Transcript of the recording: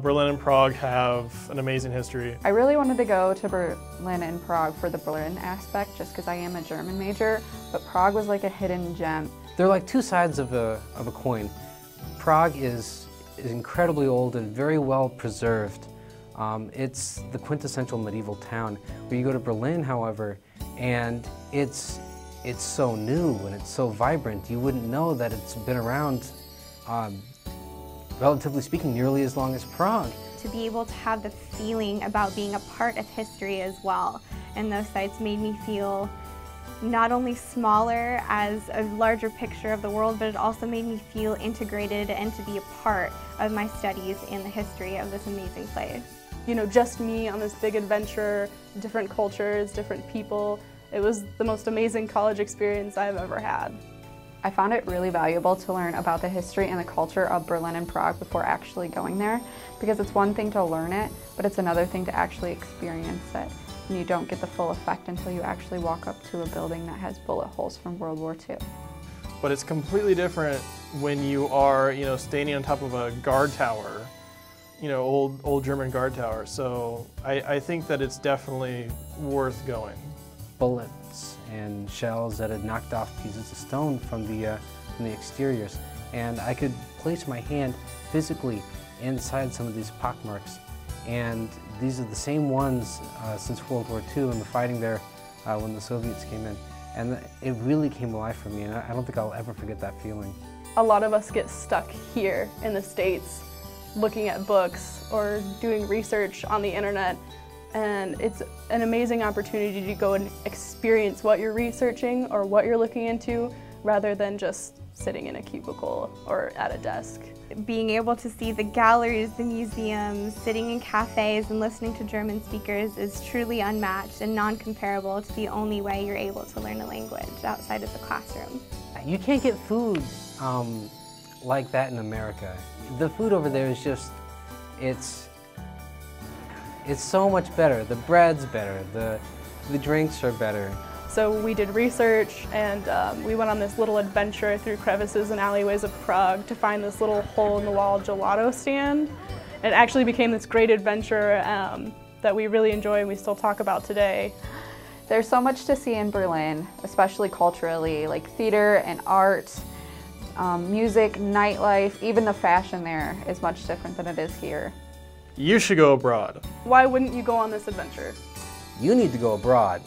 Berlin and Prague have an amazing history. I really wanted to go to Berlin and Prague for the Berlin aspect just because I am a German major, but Prague was like a hidden gem. They're like two sides of a coin. Prague is incredibly old and very well preserved. It's the quintessential medieval town. Where you go to Berlin, however, and it's so new and it's so vibrant, you wouldn't know that it's been around, relatively speaking, nearly as long as Prague. To be able to have the feeling about being a part of history as well. And those sites made me feel not only smaller as a larger picture of the world, but it also made me feel integrated and to be a part of my studies in the history of this amazing place. You know, just me on this big adventure, different cultures, different people. It was the most amazing college experience I've ever had. I found it really valuable to learn about the history and the culture of Berlin and Prague before actually going there, because it's one thing to learn it, but it's another thing to actually experience it. And you don't get the full effect until you actually walk up to a building that has bullet holes from World War II. But it's completely different when you are, standing on top of a guard tower, old German guard tower. So I think that it's definitely worth going. Bullets and shells that had knocked off pieces of stone from the exteriors, and I could place my hand physically inside some of these pockmarks, and these are the same ones since World War II and the fighting there when the Soviets came in, and it really came alive for me, and I don't think I'll ever forget that feeling. A lot of us get stuck here in the States looking at books or doing research on the internet. And it's an amazing opportunity to go and experience what you're researching or what you're looking into rather than just sitting in a cubicle or at a desk. Being able to see the galleries, the museums, sitting in cafes and listening to German speakers is truly unmatched and non-comparable to the only way you're able to learn a language outside of the classroom. You can't get food like that in America. The food over there is just, it's so much better. The bread's better, the drinks are better. So we did research and we went on this little adventure through crevices and alleyways of Prague to find this little hole-in-the-wall gelato stand. It actually became this great adventure that we really enjoy and we still talk about today. There's so much to see in Berlin, especially culturally, like theater and art, music, nightlife, even the fashion there is much different than it is here. You should go abroad. Why wouldn't you go on this adventure? You need to go abroad.